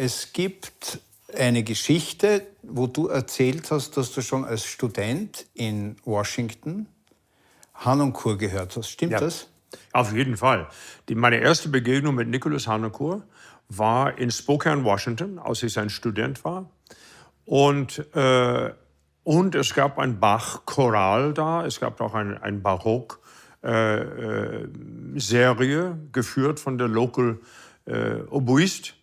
Es gibt eine Geschichte, wo du erzählt hast, dass du schon als Student in Washington Harnoncourt gehört hast. Stimmt das? Auf jeden Fall. Meine erste Begegnung mit Nicholas Harnoncourt war in Spokane, Washington, als ich ein Student war. Und es gab ein Bach-Choral da. Es gab auch ein Barock-Serie, geführt von der Local Oboist,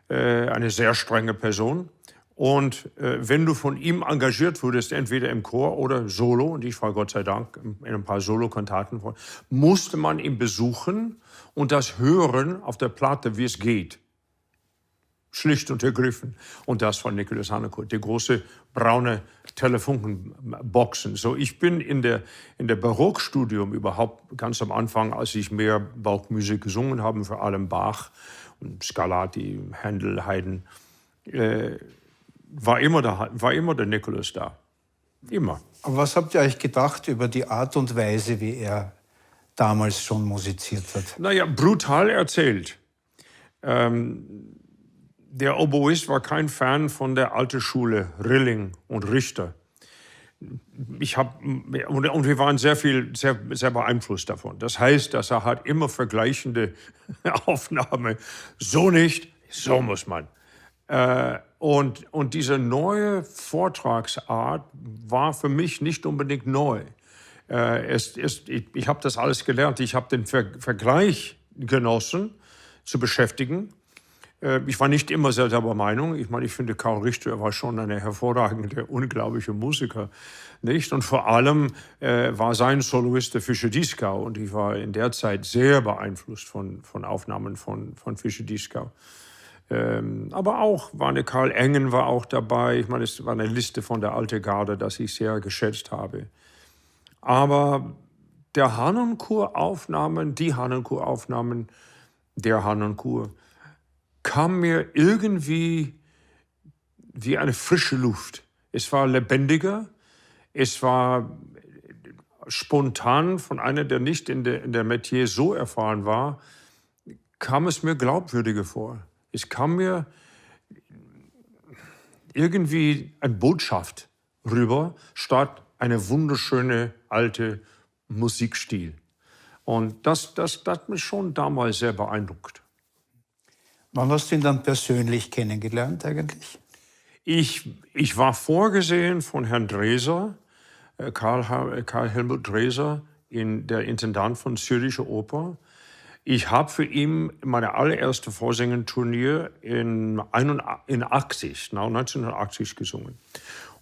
eine sehr strenge Person. Und wenn du von ihm engagiert wurdest, entweder im Chor oder solo, und ich war Gott sei Dank in ein paar Solo-Kantaten, musste man ihn besuchen und das hören auf der Platte, wie es geht. Schlicht und ergriffen. Und das war Nicholas Harnoncourt, die große braune Telefunkenboxen. So, ich bin in der Barockstudium überhaupt ganz am Anfang, als ich mehr Barockmusik gesungen habe, vor allem Bach und Scarlatti, Händel, Haydn, war immer der Nicholas da. Immer. Aber was habt ihr euch gedacht über die Art und Weise, wie er damals schon musiziert hat? Naja, brutal erzählt. Der Oboist war kein Fan von der alten Schule, Rilling und Richter. Und wir waren sehr beeinflusst davon. Das heißt, dass er hat immer vergleichende Aufnahmen. So nicht, so muss man. Und diese neue Vortragsart war für mich nicht unbedingt neu. Ich habe das alles gelernt. Ich habe den Vergleich genossen, zu beschäftigen. Ich war nicht immer selber Meinung. Ich finde, Karl Richter war schon eine hervorragende, unglaubliche Musiker, nicht? Und vor allem war sein Soloist der Fischer-Dieskau. Und ich war in der Zeit sehr beeinflusst von Aufnahmen von Fischer-Dieskau. Aber auch Karl Engen war auch dabei. Ich meine, es war eine Liste von der alten Garde, das ich sehr geschätzt habe. Aber der Harnoncourt-Aufnahmen, der Harnoncourt, kam mir irgendwie wie eine frische Luft. Es war lebendiger, es war spontan von einer, der nicht in der Metier so erfahren war, kam es mir glaubwürdiger vor. Es kam mir irgendwie eine Botschaft rüber, statt eine wunderschöne alte Musikstil. Und das hat mich schon damals sehr beeindruckt. Wann hast du ihn dann persönlich kennengelernt eigentlich? Ich war vorgesehen von Herrn Dreser, Karl Helmut Dreser, der Intendant von Zürcher Oper. Ich habe für ihn meine allererste Vorsingen-Turnier in 1980 gesungen.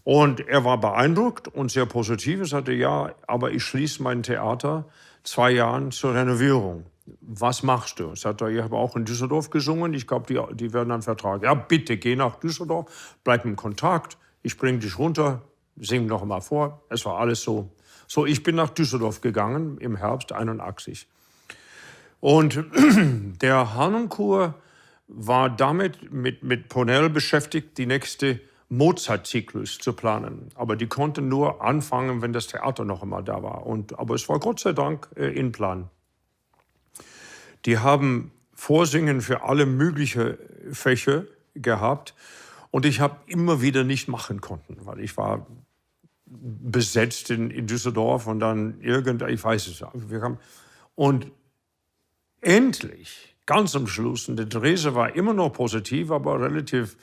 Und er war beeindruckt und sehr positiv. Er sagte, ja, aber ich schließe mein Theater 2 Jahren zur Renovierung. Was machst du? Ich sagte, ich habe auch in Düsseldorf gesungen. Ich glaube, die werden einen Vertrag. Ja, bitte, geh nach Düsseldorf, bleib im Kontakt. Ich bringe dich runter, sing noch mal vor. Es war alles so. So, ich bin nach Düsseldorf gegangen im Herbst 81. Und der Harnoncourt war damit mit Pournelle beschäftigt, die nächste Mozart-Zyklus zu planen. Aber die konnten nur anfangen, wenn das Theater noch einmal da war. Aber es war Gott sei Dank in Plan. Die haben Vorsingen für alle möglichen Fächer gehabt. Und ich habe immer wieder nicht machen können, weil ich war besetzt in Düsseldorf und dann ich weiß es. Und endlich, ganz am Schluss, und der Dreser war immer noch positiv, aber relativ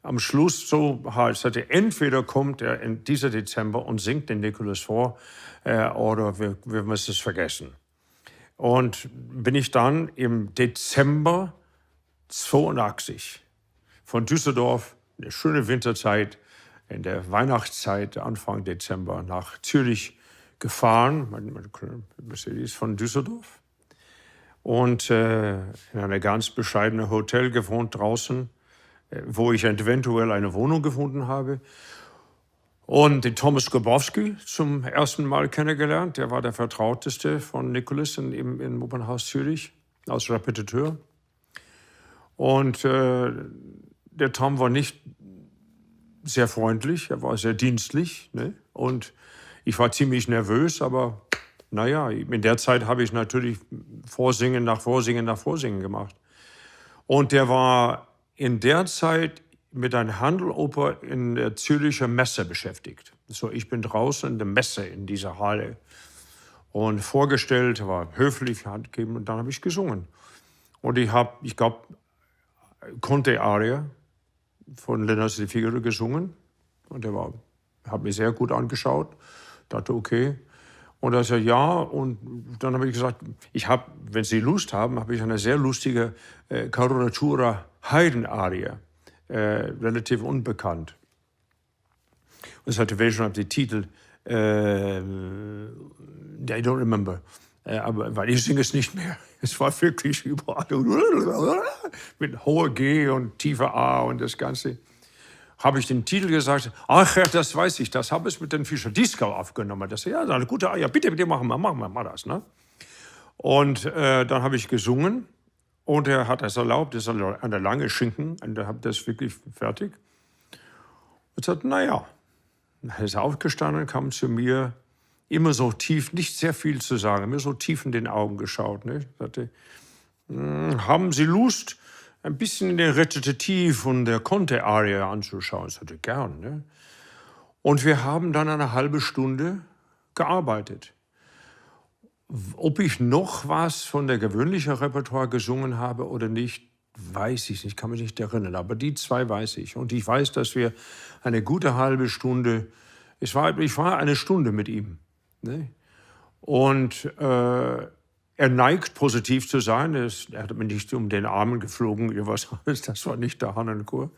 am Schluss so hart, sagte, entweder kommt er in dieser Dezember und singt den Nicholas vor, oder wir müssen es vergessen. Und bin ich dann im Dezember 82 von Düsseldorf, eine schöne Winterzeit, in der Weihnachtszeit, Anfang Dezember, nach Zürich gefahren, mein Mercedes von Düsseldorf. Und in einem ganz bescheidenen Hotel gewohnt draußen, wo ich eventuell eine Wohnung gefunden habe. Und den Thomas Grabowski zum ersten Mal kennengelernt. Der war der Vertrauteste von Nicholas im Opernhaus Zürich als Repetiteur. Und der Tom war nicht sehr freundlich, er war sehr dienstlich. Ne? Und ich war ziemlich nervös, aber naja, in der Zeit habe ich natürlich Vorsingen nach Vorsingen nach Vorsingen gemacht. Und der war in der Zeit mit einer Handeloper in der Zürcher Messe beschäftigt. So, ich bin draußen in der Messe in dieser Halle und vorgestellt, war höflich, Hand gegeben und dann habe ich gesungen. Und ich glaube, Conte Aria von Lennart de Figaro gesungen und hat mir sehr gut angeschaut, dachte okay. Und er sagte ja, und dann habe ich gesagt, wenn Sie Lust haben, habe ich eine sehr lustige Coloratura Haydn-Arie, relativ unbekannt. Und es hatte welche die Titel, I don't remember, aber weil ich singe es nicht mehr. Es war wirklich überall mit hoher G und tiefer A und das Ganze. Habe ich den Titel gesagt, ach ja, das weiß ich, das habe ich mit den Fischer Dieskau aufgenommen. Das ja, eine gute, ja, bitte machen wir mal das. Ne? Und dann habe ich gesungen und er hat das erlaubt, das ist eine lange Schinken und er hat das wirklich fertig. Und sagt, naja, er ist aufgestanden, kam zu mir, immer so tief, nicht sehr viel zu sagen, immer so tief in den Augen geschaut. Ne? Sagte, haben Sie Lust, ein bisschen den Rezitativ von der Conte-Arie anzuschauen? Ich sagte, gern. Ne? Und wir haben dann eine halbe Stunde gearbeitet. Ob ich noch was von der gewöhnlichen Repertoire gesungen habe oder nicht, weiß ich nicht, kann mich nicht erinnern. Aber die zwei weiß ich. Und ich weiß, dass wir eine gute halbe Stunde, ich war eine Stunde mit ihm. Ne? Und er neigt, positiv zu sein. Er hat mir nicht um den Arm geflogen, das war nicht der Hannenchor.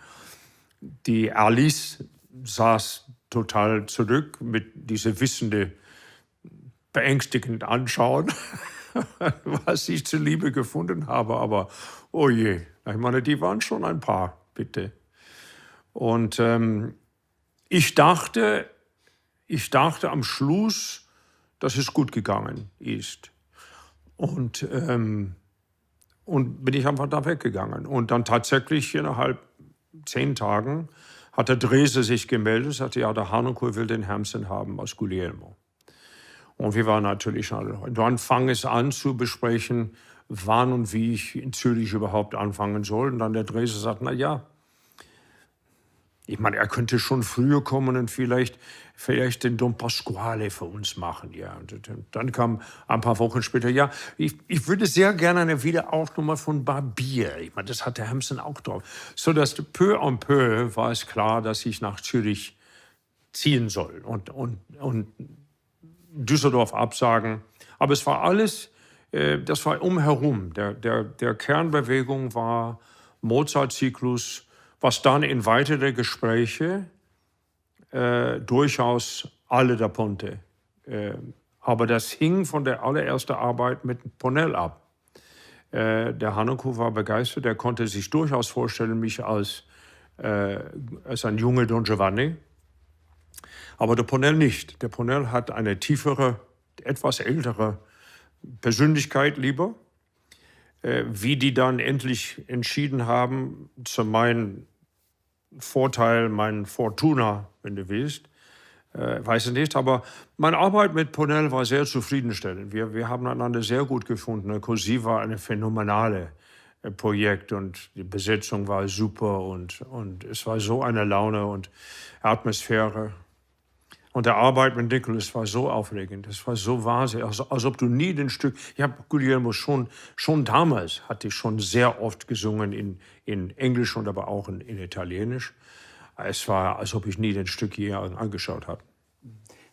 Die Alice saß total zurück mit diesem wissende, beängstigend Anschauen, was ich zuliebe gefunden habe. Aber oh je, ich meine, die waren schon ein paar, bitte. Und ich dachte am Schluss, dass es gut gegangen ist. Und bin ich einfach da weggegangen. Und dann tatsächlich innerhalb 10 Tagen hat der Drese sich gemeldet, sagte, ja, der Harnoncourt will den Hermsen haben aus Guglielmo. Und wir waren natürlich alle. Und dann fang es an zu besprechen, wann und wie ich in Zürich überhaupt anfangen soll. Und dann der Drese sagt, na ja, ich meine, er könnte schon früher kommen und vielleicht den Don Pasquale für uns machen. Ja. Und dann kam ein paar Wochen später, ja, ich würde sehr gerne eine Wiederaufnahme von Barbier. Ich meine, das hat der Hermsen auch drauf. So dass peu à peu war es klar, dass ich nach Zürich ziehen soll und Düsseldorf absagen. Aber es war alles, das war umherum. Der Kernbewegung war Mozart-Zyklus, was dann in weitere Gespräche durchaus alle da Ponte. Aber das hing von der allerersten Arbeit mit Ponell ab. Der Harnoncourt war begeistert, er konnte sich durchaus vorstellen, mich als ein junger Don Giovanni. Aber der Ponell nicht. Der Ponell hat eine tiefere, etwas ältere Persönlichkeit lieber. Wie die dann endlich entschieden haben, zu meinem Vorteil, mein Fortuna, wenn du willst, weiß ich nicht. Aber meine Arbeit mit Ponell war sehr zufriedenstellend. Wir haben einander sehr gut gefunden. Così war ein phänomenales Projekt und die Besetzung war super und es war so eine Laune und Atmosphäre. Und die Arbeit mit Nicholas war so aufregend, es war so wahnsinnig, als ob du nie den Stück... Ich habe Guglielmo schon damals, hatte ich schon sehr oft gesungen in Englisch und aber auch in Italienisch. Es war, als ob ich nie den Stück je angeschaut habe.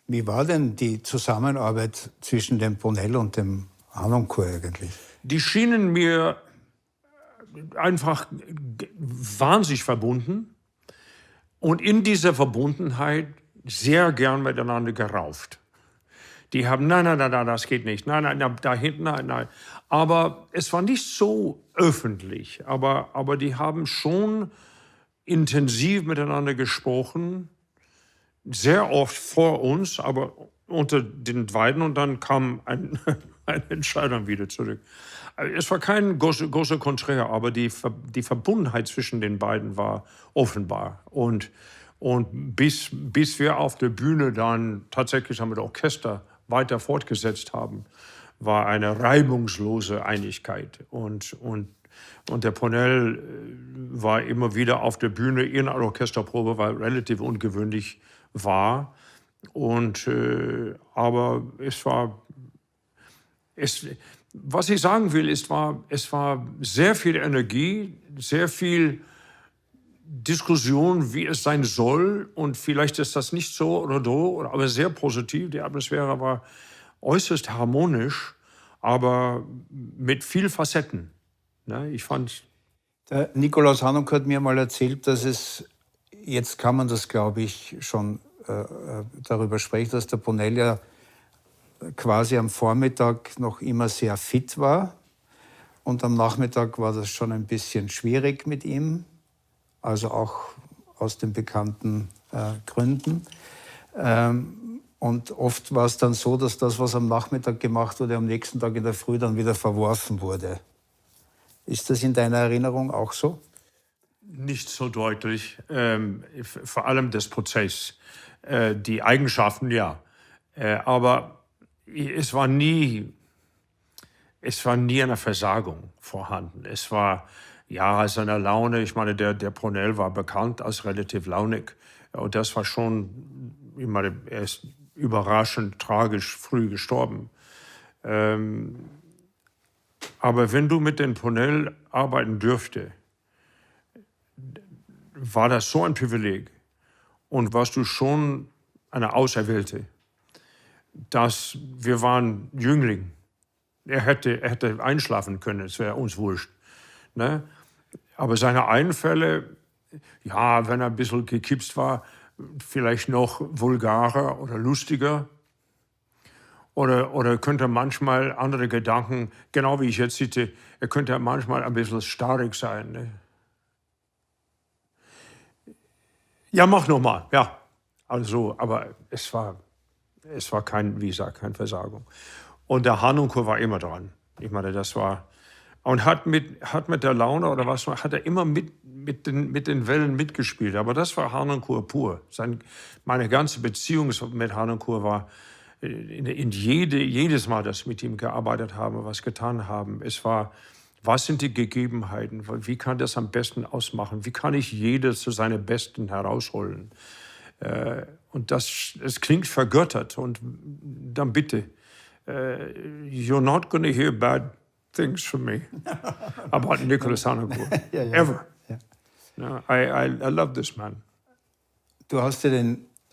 Wie war denn die Zusammenarbeit zwischen dem Ponell und dem Harnoncourt eigentlich? Die schienen mir einfach wahnsinnig verbunden und in dieser Verbundenheit sehr gern miteinander gerauft. Die haben, nein, das geht nicht. Nein, da hinten, nein. Aber es war nicht so öffentlich. Aber die haben schon intensiv miteinander gesprochen. Sehr oft vor uns, aber unter den beiden. Und dann kam eine Entscheidung wieder zurück. Es war kein großer Konträr, aber die Verbundenheit zwischen den beiden war offenbar. Und bis wir auf der Bühne dann tatsächlich mit dem Orchester weiter fortgesetzt haben, war eine reibungslose Einigkeit. Und Und der Ponnell war immer wieder auf der Bühne in einer Orchesterprobe, weil relativ ungewöhnlich war. Aber was ich sagen will, es war sehr viel Energie, sehr viel Diskussion, wie es sein soll. Und vielleicht ist das nicht so oder so, aber sehr positiv. Die Atmosphäre war äußerst harmonisch, aber mit viel Facetten. Ne? Ich fand. Der Nikolaus Hanuk hat mir mal erzählt, dass jetzt kann man das, glaube ich, schon darüber sprechen, dass der Ponnell ja quasi am Vormittag noch immer sehr fit war. Und am Nachmittag war das schon ein bisschen schwierig mit ihm, also auch aus den bekannten Gründen. Und oft war es dann so, dass das, was am Nachmittag gemacht wurde, am nächsten Tag in der Früh dann wieder verworfen wurde. Ist das in deiner Erinnerung auch so? Nicht so deutlich, vor allem des Prozess. Die Eigenschaften, ja. Aber es war nie eine Versagung vorhanden. Es war, ja, seine Laune, ich meine, der Ponnell war bekannt als relativ launig. Und das war schon, ich meine, er ist überraschend tragisch früh gestorben. Aber wenn du mit dem Ponnell arbeiten dürfte, war das so ein Privileg. Und warst du schon eine Auserwählte, dass wir waren Jüngling. Er hätte einschlafen können, es wäre uns wurscht. Ne? Aber seine Einfälle, ja, wenn er ein bisschen gekipst war, vielleicht noch vulgarer oder lustiger. Oder könnte manchmal andere Gedanken, genau wie ich jetzt sitze, er könnte manchmal ein bisschen starrig sein. Ne? Ja, mach noch mal, ja. Also, aber es war kein, wie gesagt, keine Versagung. Und der Hanunkur war immer dran. Ich meine, das war, und hat mit der Laune oder was, hat er immer mit den Wellen mitgespielt. Aber das war Hanunkur pur. Meine ganze Beziehung mit Hanunkur war jedes Mal, dass wir mit ihm gearbeitet haben, was getan haben. Es war, was sind die Gegebenheiten? Wie kann das am besten ausmachen? Wie kann ich jeder zu seinem Besten herausholen? Und es klingt vergöttert. Und dann bitte, you're not going to hear bad things from me about Nicholas Hanunkur. Ja, ja. Ever. Ja. No, I love this man. Du hast ja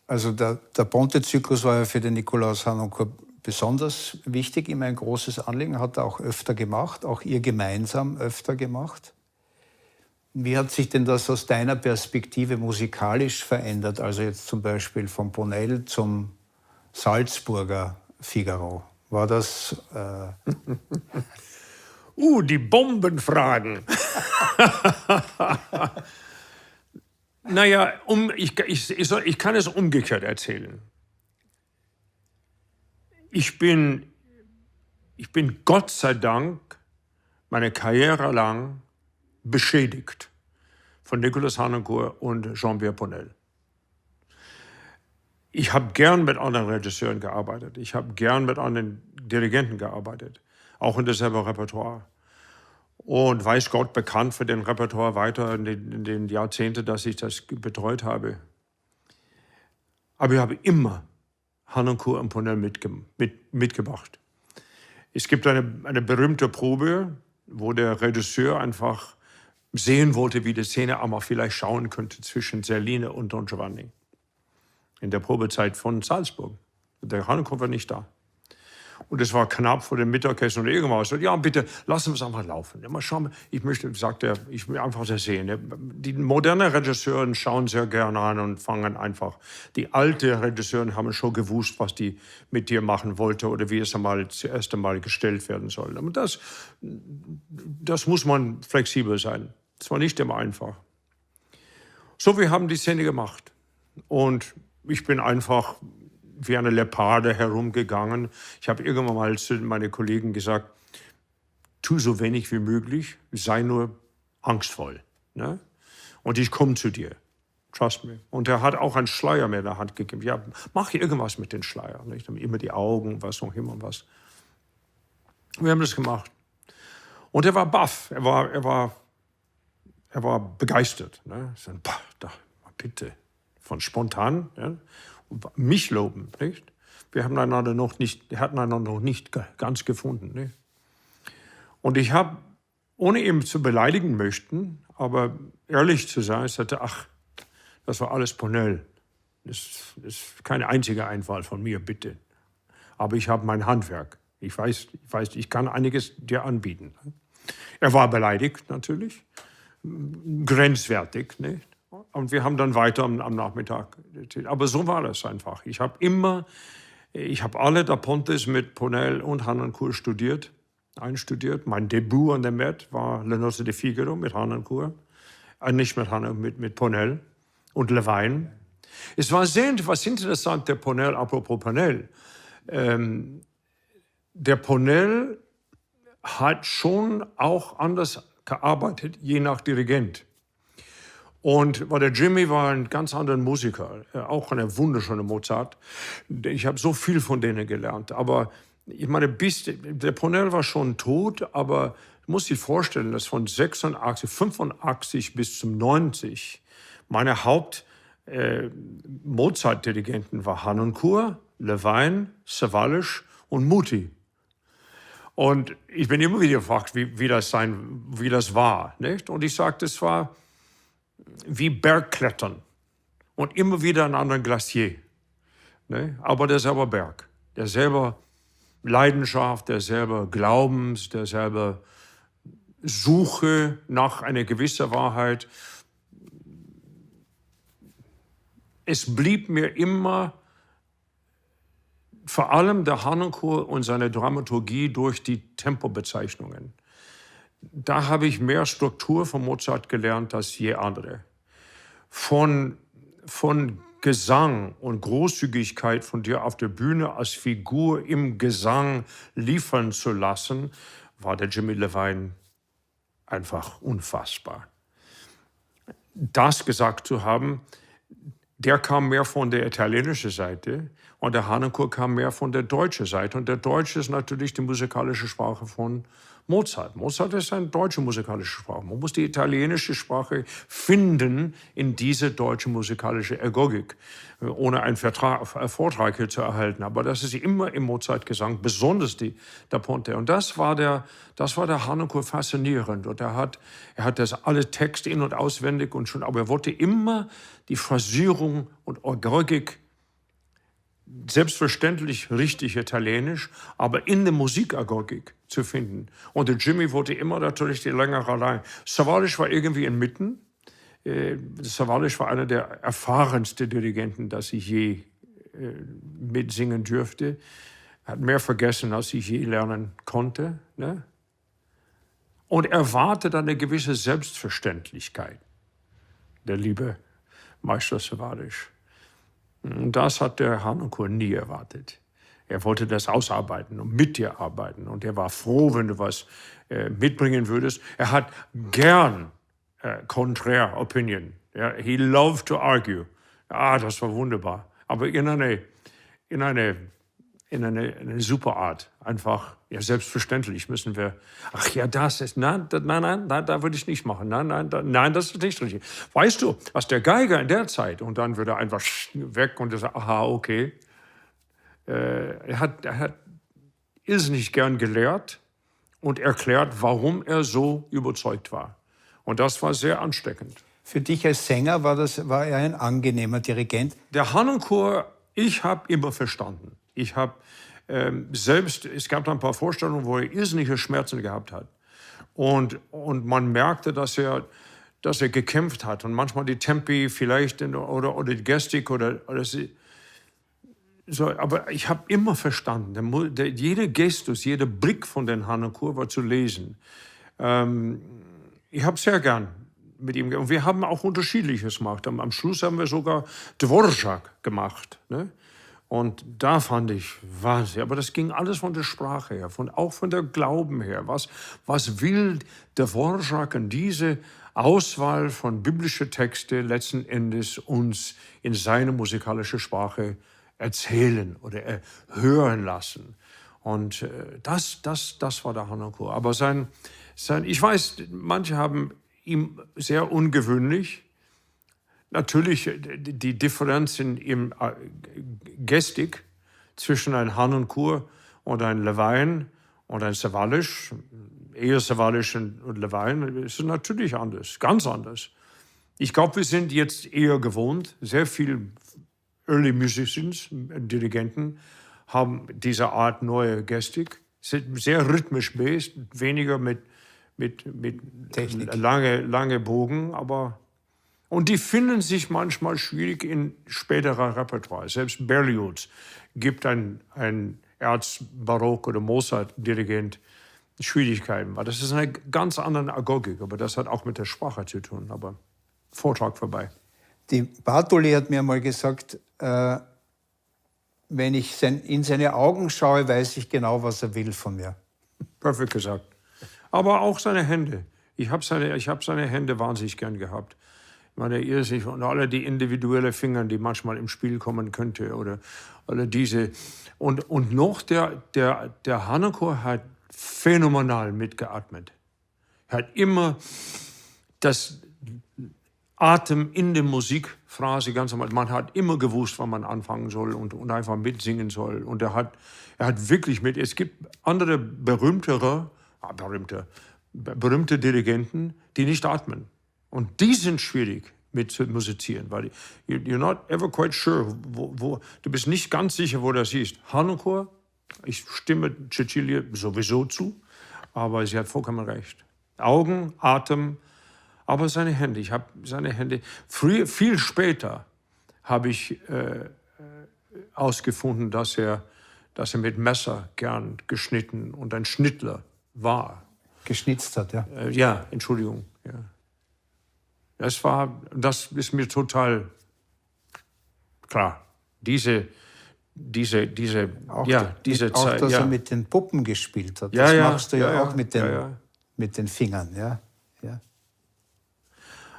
der Ponte-Zyklus war ja für den Nikolaus Hanunkur besonders wichtig, immer ein großes Anliegen, hat er auch öfter gemacht, auch ihr gemeinsam öfter gemacht. Wie hat sich denn das aus deiner Perspektive musikalisch verändert? Also jetzt zum Beispiel vom Ponnell zum Salzburger Figaro. War das... Die Bombenfragen. Naja, ich kann es umgekehrt erzählen. Ich bin Gott sei Dank meine Karriere lang beschädigt von Nicholas Hanunkur und Jean-Pierre Ponnell. Ich habe gern mit anderen Regisseuren gearbeitet. Ich habe gern mit anderen Dirigenten gearbeitet, auch in dasselbe Repertoire. Und weiß Gott, bekannt für den Repertoire weiter in den Jahrzehnten, dass ich das betreut habe. Aber ich habe immer Hanunkur und Ponnell mitgebracht. Es gibt eine berühmte Probe, wo der Regisseur einfach sehen wollte, wie die Szene einmal vielleicht schauen könnte zwischen Zerline und Don Giovanni. In der Probezeit von Salzburg. Der Hanunkur war nicht da. Und es war knapp vor dem Mittagessen und irgendwann so, ja, bitte, lassen wir es einfach laufen. Ja, mal schauen, ich will einfach das sehen. Die modernen Regisseure schauen sehr gerne an und fangen einfach. Die alten Regisseure haben schon gewusst, was die mit dir machen wollte oder wie es zuerst einmal gestellt werden soll. Und das muss man flexibel sein. Das war nicht immer einfach. So, wir haben die Szene gemacht. Und ich bin einfach wie eine Leoparde herumgegangen. Ich habe irgendwann mal zu meinen Kollegen gesagt, tu so wenig wie möglich, sei nur angstvoll. Ne? Und ich komme zu dir. Trust me. Und er hat auch einen Schleier mir in der Hand gegeben. Ja, mach irgendwas mit den Schleier. Nicht? Immer die Augen, was noch immer was. Wir haben das gemacht. Und er war baff, er war begeistert. Ne? So, bitte, von spontan, ja? Mich loben, nicht? Wir hatten einander noch nicht ganz gefunden. Nicht? Und ich habe, ohne ihn zu beleidigen möchten, aber ehrlich zu sein, sagte, das war alles Pournelle. Das ist kein einziger Einfall von mir, bitte. Aber ich habe mein Handwerk. Ich weiß, ich kann einiges dir anbieten. Er war beleidigt natürlich, grenzwertig, nicht? Und wir haben dann weiter am Nachmittag erzählt. Aber so war das einfach. Ich habe alle Da Pontes mit Pournelle und Harnoncourt einstudiert. Mein Debüt an der Met war Le Nozze di Figaro mit Harnoncourt. Nicht mit Pournelle und Levine. Es war was interessant, der Pournelle, apropos Pournelle. Der Pournelle hat schon auch anders gearbeitet, je nach Dirigent. Weil der Jimmy war ein ganz anderer Musiker, auch ein wunderschöner Mozart. Ich habe so viel von denen gelernt. Aber ich meine, der Pournelle war schon tot, aber du musst dir vorstellen, dass von 85 bis zum 90 meine Mozart-Dirigenten waren Harnoncourt, Levine, Sawallisch und Muti. Und ich bin immer wieder gefragt, wie das war. Nicht? Und ich sagte, es war wie Bergklettern und immer wieder einen anderen Glacier. Ne? Aber derselbe Berg, derselbe Leidenschaft, derselbe Glaubens, derselbe Suche nach einer gewissen Wahrheit. Es blieb mir immer vor allem der Harnoncourt und seine Dramaturgie durch die Tempobezeichnungen. Da habe ich mehr Struktur von Mozart gelernt als je andere. Von Gesang und Großzügigkeit von dir auf der Bühne als Figur im Gesang liefern zu lassen, war der Jimmy Levine einfach unfassbar. Das gesagt zu haben, der kam mehr von der italienischen Seite und der Harnoncourt kam mehr von der deutschen Seite. Und der Deutsche ist natürlich die musikalische Sprache von Mozart. Mozart ist eine deutsche musikalische Sprache. Man muss die italienische Sprache finden in diese deutsche musikalische Ergogik, ohne einen Vortrag hier zu erhalten. Aber das ist immer im Mozart-Gesang, besonders die Da Ponte. Und das war der Harnoncourt faszinierend. Und er hat das alle Texte in- und auswendig und schon, aber er wollte immer die Phrasierung und Ergogik selbstverständlich richtig italienisch, aber in der Musikergogik zu finden. Und der Jimmy wollte immer natürlich die längere Reihe. Sawallisch war irgendwie inmitten. Sawallisch war einer der erfahrensten Dirigenten, das ich je mitsingen dürfte. Er hat mehr vergessen, als ich je lernen konnte. Ne? Und erwartet eine gewisse Selbstverständlichkeit, der liebe Meister Sawallisch. Das hat der Harnoncourt nie erwartet. Er wollte das ausarbeiten und mit dir arbeiten. Und er war froh, wenn du was mitbringen würdest. Er hat gern contraire opinion. Ja, he loved to argue. Das war wunderbar. Aber in eine super Art. Einfach, ja, selbstverständlich müssen wir, das ist, nein, da würde ich nicht machen. Nein, das ist nicht richtig. Weißt du, was der Geiger in der Zeit, und dann würde er einfach weg und er sagt, okay. Er hat irrsinnig gern gelehrt und erklärt, warum er so überzeugt war. Und das war sehr ansteckend. Für dich als Sänger war er ein angenehmer Dirigent? Der Harnoncourt, ich habe immer verstanden. Ich habe es gab da ein paar Vorstellungen, wo er irrsinnige Schmerzen gehabt hat. Und man merkte, dass er gekämpft hat. Und manchmal die Tempi vielleicht oder die Gestik oder so. Aber ich habe immer verstanden, jeder Gestus, jeder Blick von den Harnoncourt war zu lesen. Ich habe sehr gern mit ihm, und wir haben auch Unterschiedliches gemacht. Am Schluss haben wir sogar Dvorak gemacht. Ne? Und da fand ich Wahnsinn. Aber das ging alles von der Sprache her, auch von der Glauben her. Was will Dvorak in diese Auswahl von biblischen Texten letzten Endes uns in seine musikalische Sprache erzählen oder hören lassen? Und das war der Harnoncourt. Aber sein Ich weiß, manche haben ihm sehr ungewöhnlich. Natürlich die Differenz im Gestik zwischen ein Harnoncourt und ein Levine und ein Sawallisch, eher Sawallisch und Levine, ist natürlich anders, ganz anders. Ich glaube, wir sind jetzt eher gewohnt, sehr viele Early Musicians, Dirigenten, haben diese Art neue Gestik, sind sehr rhythmisch based, weniger mit Technik. lange Bogen, aber und die finden sich manchmal schwierig in späterer Repertoire. Selbst Berlioz gibt ein Erzbarock- oder Mozart-Dirigent Schwierigkeiten, weil das ist eine ganz andere Agogik, aber das hat auch mit der Sprache zu tun. Aber Vortrag vorbei. Die Bartoli hat mir mal gesagt, wenn ich in seine Augen schaue, weiß ich genau, was er will von mir. Perfekt gesagt. Aber auch seine Hände. Ich hab seine Hände wahnsinnig gern gehabt. Ich meine, irrsinnig und alle die individuellen Finger, die manchmal im Spiel kommen könnte oder diese. Und noch der Harnoncourt hat phänomenal mitgeatmet. Er hat immer das Atem in der Musikphrase ganz normal. Man hat immer gewusst, wann man anfangen soll und einfach mitsingen soll. Und er hat wirklich mit. Es gibt andere berühmte Dirigenten, die nicht atmen. Und die sind schwierig mit zu musizieren, weil you're not ever quite sure, du bist nicht ganz sicher, wo das ist. Harnoncourt, ich stimme Cecilia sowieso zu, aber sie hat vollkommen recht. Augen, Atem, aber seine Hände. Ich habe seine Hände. Viel später habe ich ausgefunden, dass er mit Messer gern geschnitten und ein Schnittler war. Geschnitzt hat, ja. Ja, Entschuldigung. Ja. Das ist mir total klar. Diese Zeit. Auch, dass er mit den Puppen gespielt hat. Ja, das ja, machst du ja auch mit den Fingern. Ja.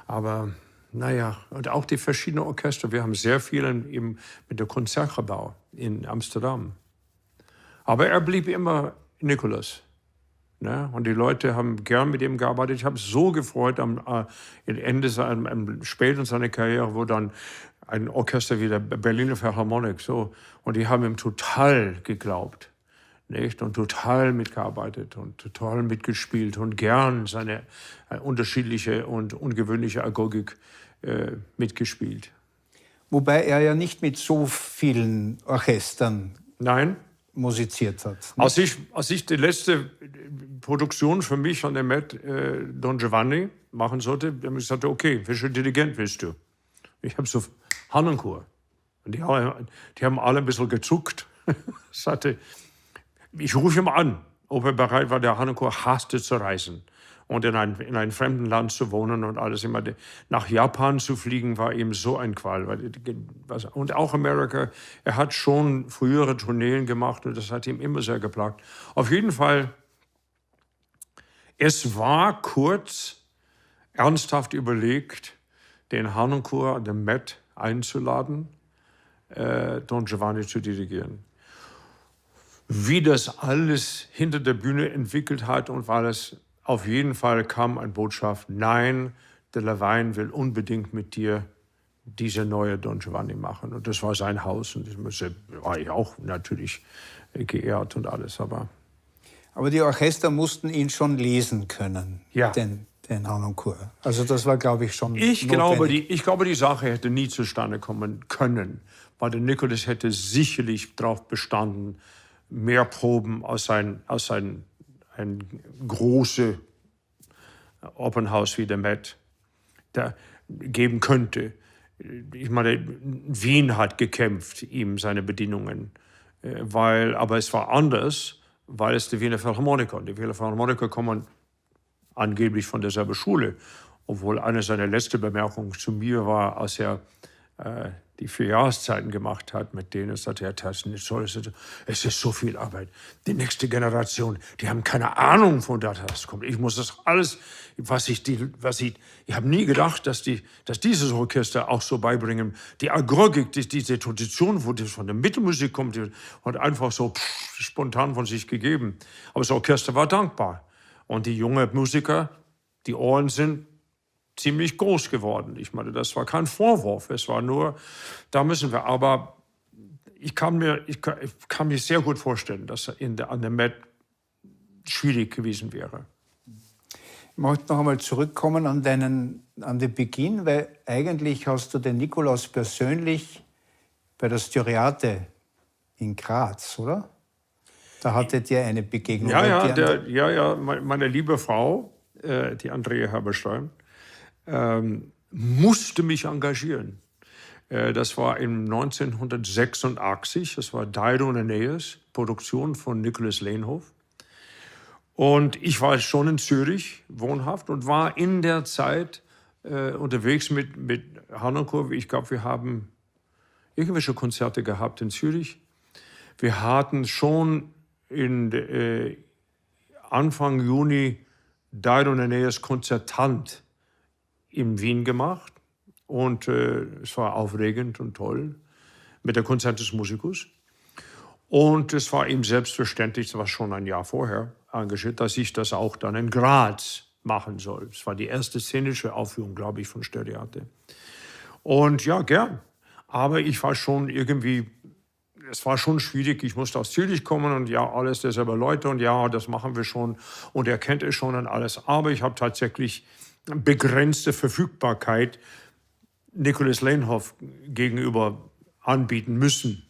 Aber naja, und auch die verschiedenen Orchester. Wir haben sehr viel mit der Konzertgebouw in Amsterdam. Aber er blieb immer Nicolas. Ne? Und die Leute haben gern mit ihm gearbeitet. Ich habe so gefreut am spät in seiner Karriere, wo dann ein Orchester wie der Berliner Philharmonic und die haben ihm total geglaubt, nicht? Und total mitgearbeitet und total mitgespielt und gern seine unterschiedliche und ungewöhnliche Agogik mitgespielt. Wobei er ja nicht mit so vielen Orchestern musiziert hat. Als ich die letzte Produktion für mich an der Met Don Giovanni machen sollte, habe ich gesagt, okay, welcher Dirigent willst du? Ich habe so Harnoncourt. Und die haben alle ein bisschen gezuckt. Ich rufe ihn an, ob er bereit war, der Harnoncourt hasste zu reisen und in einem fremden Land zu wohnen und alles. Immer nach Japan zu fliegen war ihm so ein Qual. Und auch Amerika, er hat schon frühere Tourneen gemacht und das hat ihm immer sehr geplagt. Auf jeden Fall, es war kurz ernsthaft überlegt, den Harnoncourt an der Met einzuladen, Don Giovanni zu dirigieren. Wie das alles hinter der Bühne entwickelt hat und weil es auf jeden Fall kam eine Botschaft, nein, der Levine will unbedingt mit dir diese neue Don Giovanni machen. Und das war sein Haus und das war ich auch natürlich geehrt und alles. Aber die Orchester mussten ihn schon lesen können, ja. den Harnoncourt. Also das war, glaube ich, schon ich glaube, die Sache hätte nie zustande kommen können, weil der Nicolas hätte sicherlich darauf bestanden, mehr Proben aus ein großes Opernhaus wie der Met da geben könnte. Ich meine, Wien hat gekämpft, ihm seine Bedienungen, aber es war anders, weil es die Wiener Philharmoniker. Die Wiener Philharmoniker kommen angeblich von derselben Schule, obwohl eine seiner letzten Bemerkungen zu mir war, als er die 4 Jahreszeiten gemacht hat, mit denen es sagt, es ist so viel Arbeit. Die nächste Generation, die haben keine Ahnung, von da das kommt. Ich muss das alles, ich habe nie gedacht, dass dieses Orchester auch so beibringen. Die Agogik, diese Tradition, wo das von der Mittelmusik kommt, hat einfach so spontan von sich gegeben. Aber das Orchester war dankbar. Und die jungen Musiker, die Ohren sind ziemlich groß geworden. Ich meine, das war kein Vorwurf, es war nur, da müssen wir, aber ich kann mir sehr gut vorstellen, dass an der Met schwierig gewesen wäre. Ich möchte noch einmal zurückkommen an den Beginn, weil eigentlich hast du den Nikolaus persönlich bei der Styriate in Graz, oder? Da hattet ihr eine Begegnung. Ja, meine liebe Frau, die Andrea Herberstein, musste mich engagieren. Das war in 1986, das war Dido und Aeneas, Produktion von Nicholas Leenhoff. Und ich war schon in Zürich wohnhaft und war in der Zeit unterwegs mit Harnoncourt. Ich glaube, wir haben irgendwelche Konzerte gehabt in Zürich. Wir hatten schon Anfang Juni Dido und Aeneas Konzertant in Wien gemacht. Und es war aufregend und toll mit der Concertus Musicus. Und es war ihm selbstverständlich, das war schon ein Jahr vorher engagiert, dass ich das auch dann in Graz machen soll. Es war die erste szenische Aufführung, glaube ich, von Styriate. Und ja, gern. Aber ich war schon irgendwie, es war schon schwierig. Ich musste aus Zürich kommen und ja, alles derselbe Leute und ja, das machen wir schon. Und er kennt es schon und alles. Aber ich habe tatsächlich begrenzte Verfügbarkeit Nicholas Leenhoff gegenüber anbieten müssen.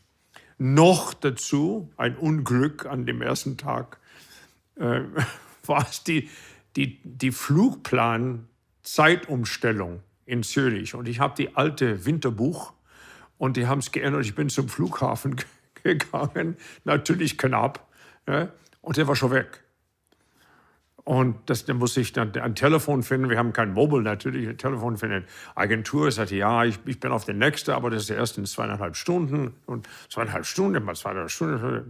Noch dazu, ein Unglück an dem ersten Tag, war es die Flugplan-Zeitumstellung in Zürich. Und ich habe die alte Winterbuch und die haben es geändert. Ich bin zum Flughafen gegangen, natürlich knapp, ne? Und der war schon weg. Und dann musste ich dann ein Telefon finden. Wir haben kein Mobile natürlich. Ein Telefon finden. Agentur sagte, ja, ich bin auf den nächsten, aber das ist erst in 2,5 Stunden. Und 2,5 Stunden,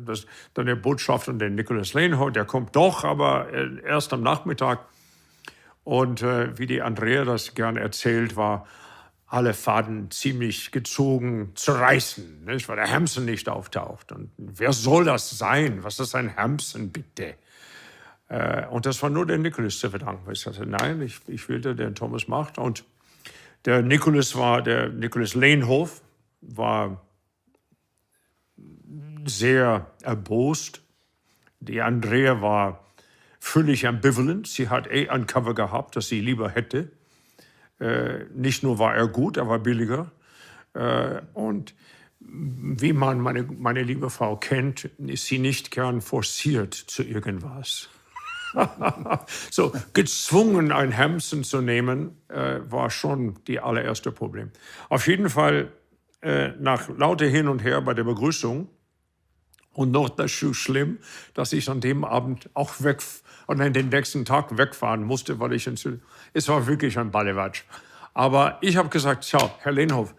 das ist dann der Botschafter und der Nicholas Leenhoff, der kommt doch, aber erst am Nachmittag. Und wie die Andrea das gerne erzählt, war alle Faden ziemlich gezogen zu reißen, nicht? Weil der Hampson nicht auftaucht. Und wer soll das sein? Was ist ein Hampson, bitte? Und das war nur der Nicholas zu verdanken. Ich sagte, nein, ich will, der Thomas macht. Und der Nicholas Leenhoff war sehr erbost. Die Andrea war völlig ambivalent. Sie hat ein Cover gehabt, das sie lieber hätte. Nicht nur war er gut, er war billiger. Und wie man meine liebe Frau kennt, ist sie nicht gern forciert zu irgendwas. So, gezwungen, ein Hampson zu nehmen, war schon die allererste Problem. Auf jeden Fall, nach lauter Hin und Her bei der Begrüßung, und noch dazu schlimm, dass ich an dem Abend auch den nächsten Tag wegfahren musste, weil es war wirklich ein Ballewatsch. Aber ich habe gesagt, tja, Herr Leenhoff,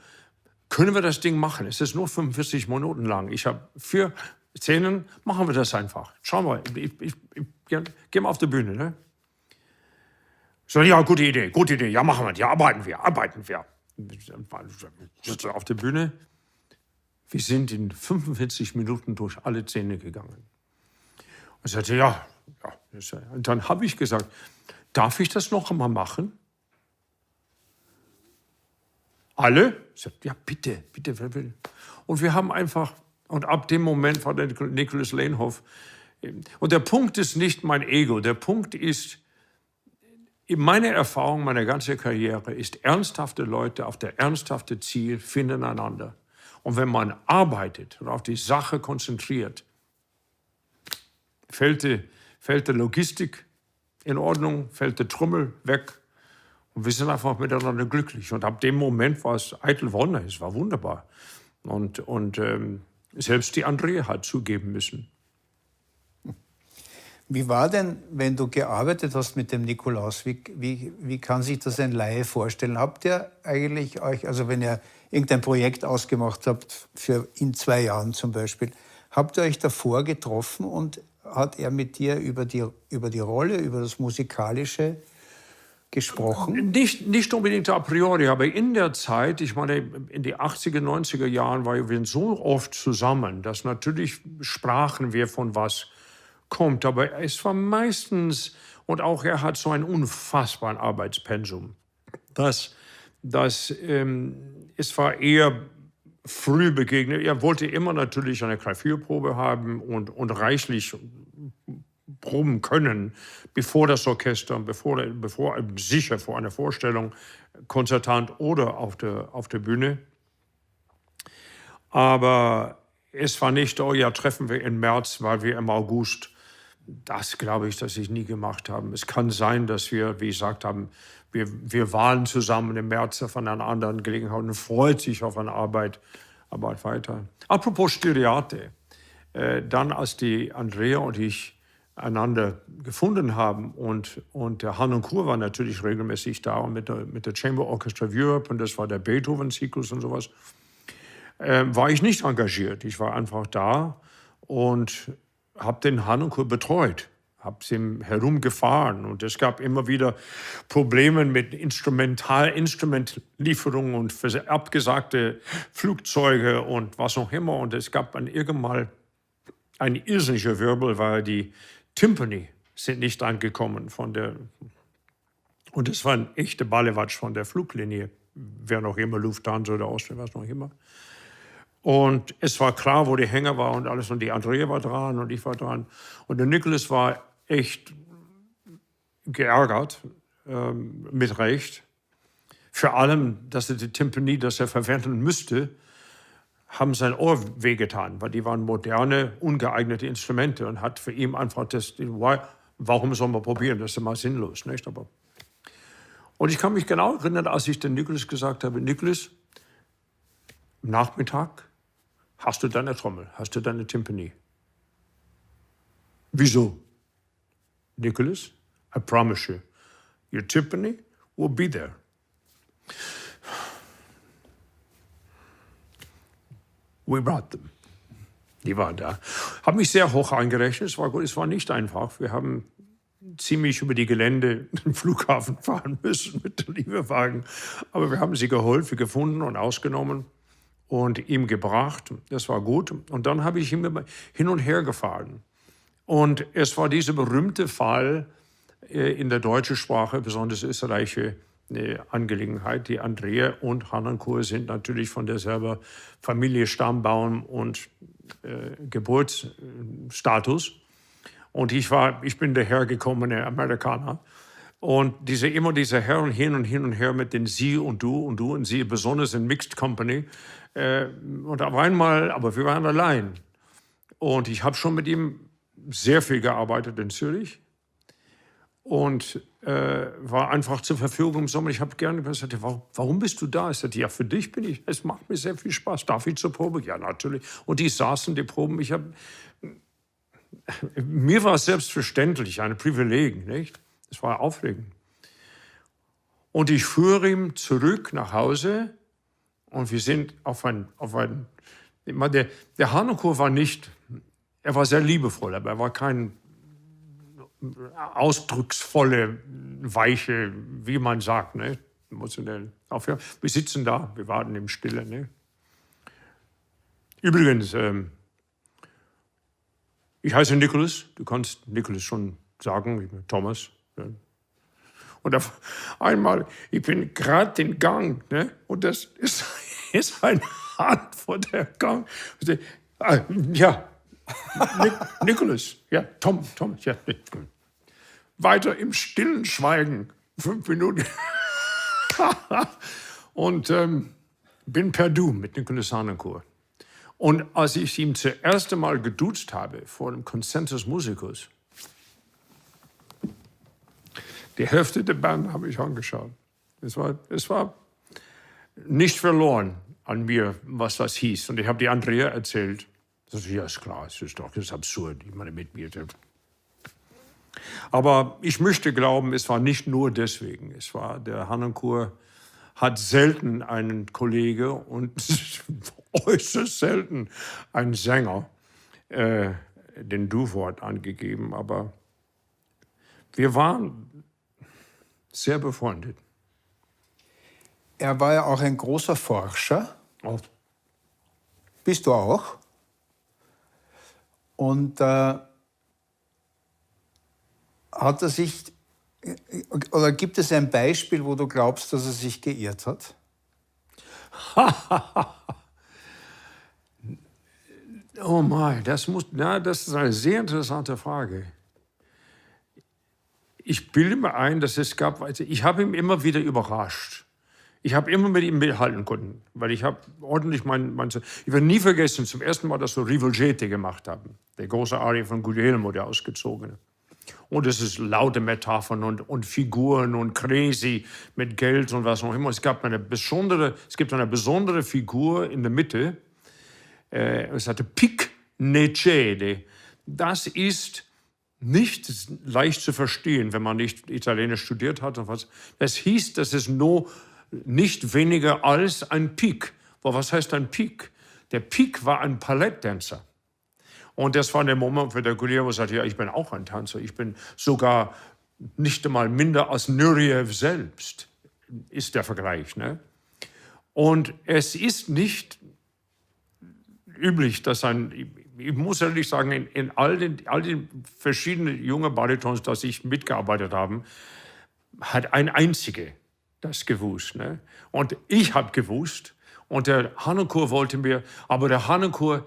können wir das Ding machen? Es ist nur 45 Minuten lang. Ich habe 4 Szenen, machen wir das einfach. Schau mal, geh mal auf die Bühne. Ne? So, ja, gute Idee, ja, machen wir, ja, arbeiten wir. Auf der Bühne. Wir sind in 45 Minuten durch alle Szenen gegangen. Und ich sagte, ja. Und dann habe ich gesagt, darf ich das noch einmal machen? Alle? Ich sagte, ja, bitte, wer will. Und wir haben einfach, und ab dem Moment war der Nicholas Leenhoff. Und der Punkt ist nicht mein Ego, der Punkt ist, meine Erfahrung, meine ganze Karriere ist, ernsthafte Leute auf der ernsthafte Ziel finden einander. Und wenn man arbeitet und auf die Sache konzentriert, fällt die Logistik in Ordnung, fällt der Trümmel weg und wir sind einfach miteinander glücklich. Und ab dem Moment war es eitel Wonne, es war wunderbar. Und selbst die Andrea hat zugeben müssen. Wie war denn, wenn du gearbeitet hast mit dem Nikolaus, wie kann sich das ein Laie vorstellen? Habt ihr eigentlich euch, also wenn ihr irgendein Projekt ausgemacht habt, für in 2 Jahren zum Beispiel, habt ihr euch davor getroffen und hat er mit dir über die Rolle, über das Musikalische gesprochen? Nicht unbedingt a priori, aber in der Zeit, ich meine, in die 80er, 90er Jahren waren wir so oft zusammen, dass natürlich sprachen wir von was kommt. Aber es war meistens, Und auch er hat so ein unfassbaren Arbeitspensum. Es war eher früh begegnet. Er wollte immer natürlich eine Klavierprobe haben und reichlich proben können, bevor das Orchester, bevor sicher vor einer Vorstellung, konzertant oder auf der Bühne. Aber es war nicht, oh ja, treffen wir im März, weil wir im August. Das glaube ich, dass ich nie gemacht habe. Es kann sein, dass wir, wie ich gesagt habe, wir waren zusammen im März auf einer anderen Gelegenheit und freut sich auf eine Arbeit weiter. Apropos Styriate, dann als die Andrea und ich einander gefunden haben und der Harnoncourt war natürlich regelmäßig da und mit der Chamber Orchestra of Europe und das war der Beethoven-Zyklus und sowas, war ich nicht engagiert. Ich war einfach da und habe den Harnoncourt betreut, habe sie herumgefahren und es gab immer wieder Probleme mit Instrumentlieferungen und abgesagte Flugzeuge und was auch immer. Und es gab dann irgendwann ein irrsinniger Wirbel, weil die Timpani sind nicht angekommen und es war ein echter Ballewatsch von der Fluglinie, wer noch immer Lufthansa oder Austrian, was noch immer. Und es war klar, wo der Hänger war und alles. Und die Andrea war dran und ich war dran. Und der Nicholas war echt geärgert, mit Recht. Vor allem, dass er die Timpani, das er verwenden müsste, haben sein Ohr wehgetan, weil die waren moderne, ungeeignete Instrumente und hat für ihn einfach warum soll man probieren, das ist immer sinnlos, nicht? Und ich kann mich genau erinnern, als ich den Nicholas gesagt habe, Nicholas, am Nachmittag hast du deine Trommel, hast du deine Timpani. Wieso? Nicholas, I promise you, your timpani will be there. We brought them. Die waren da. Habe mich sehr hoch eingerechnet, es war gut, es war nicht einfach. Wir haben ziemlich über die Gelände den Flughafen fahren müssen mit dem Lieferwagen. Aber wir haben sie geholt, wir gefunden und ausgenommen und ihm gebracht. Das war gut. Und dann habe ich ihn hin und her gefahren. Und es war dieser berühmte Fall in der deutschen Sprache, besonders österreichische Angelegenheit. Die Andrea und Harnoncourt sind natürlich von derselben Familie, Stammbaum und Geburtsstatus. Und ich bin der hergekommene Amerikaner. Und immer diese Herr und hin und her mit den Sie und du und Sie, besonders in Mixed Company. Und auf einmal, aber wir waren allein. Und ich habe schon mit ihm sehr viel gearbeitet in Zürich. Und war einfach zur Verfügung im Sommer. Ich habe gerne gesagt, warum bist du da? Ich sagte, ja, für dich bin ich. Es macht mir sehr viel Spaß. Darf ich zur Probe? Ja, natürlich. Und die saßen, die Proben. Mir war es selbstverständlich, ein Privileg, nicht? Es war aufregend. Und ich führe ihn zurück nach Hause und wir sind der Harnoncourt war nicht, er war sehr liebevoll, aber er war kein ausdrucksvolle, weiche, wie man sagt, ne? Wir sitzen da, wir warten im Stille, ne? Übrigens, ich heiße Nicholas, du kannst Nicholas schon sagen, ich bin Thomas. Ne? Und auf einmal, ich bin gerade den Gang, ne? Und das ist eine Hand vor der Gang. Ja, Nicholas, ja, Thomas, ja. Weiter im stillen Schweigen, 5 Minuten. Und bin per Du mit Nicholas Harnoncourt. Und als ich ihn das erste Mal geduzt habe vor dem Consensus Musicus, die Hälfte der Band habe ich angeschaut. Es war nicht verloren an mir, was das hieß. Und ich habe die Andrea erzählt. Ja, ist klar, das ist absurd. Ich meine, mit mir. Aber ich möchte glauben, es war nicht nur deswegen. Der Harnoncourt hat selten einen Kollege und äußerst selten einen Sänger den Du-Wort angegeben. Aber wir waren sehr befreundet. Er war ja auch ein großer Forscher. Oh. Bist du auch? Und hat er sich Oder gibt es ein Beispiel, wo du glaubst, dass er sich geirrt hat? Oh mein, das ist eine sehr interessante Frage. Ich bilde mir ein, dass es gab, also ich habe ihn immer wieder überrascht. Ich habe immer mit ihm mithalten können, weil ich habe ordentlich ich werde nie vergessen, zum ersten Mal, dass wir Rivolgete gemacht haben. Der große Arie von Guglielmo, der Ausgezogene. Und es ist laute Metaphern und Figuren und Crazy mit Geld und was auch immer. Es gibt eine besondere Figur in der Mitte. Es hatte Pic Necede. Das ist nicht leicht zu verstehen, wenn man nicht Italienisch studiert hat. Das hieß, das ist nur nicht weniger als ein Pik. Aber was heißt ein Pik? Der Pik war ein Balletttänzer. Und das war der Moment, wo der Guglielmo sagte, ja, ich bin auch ein Tänzer. Ich bin sogar nicht einmal minder als Nureyev selbst, ist der Vergleich. Ne? Und es ist nicht üblich, dass ich muss ehrlich sagen, in all den verschiedenen jungen Baritons, dass ich mitgearbeitet habe, hat ein einziger das gewusst. Ne? Und ich habe gewusst, und der Harnoncourt wollte mir, aber der Harnoncourt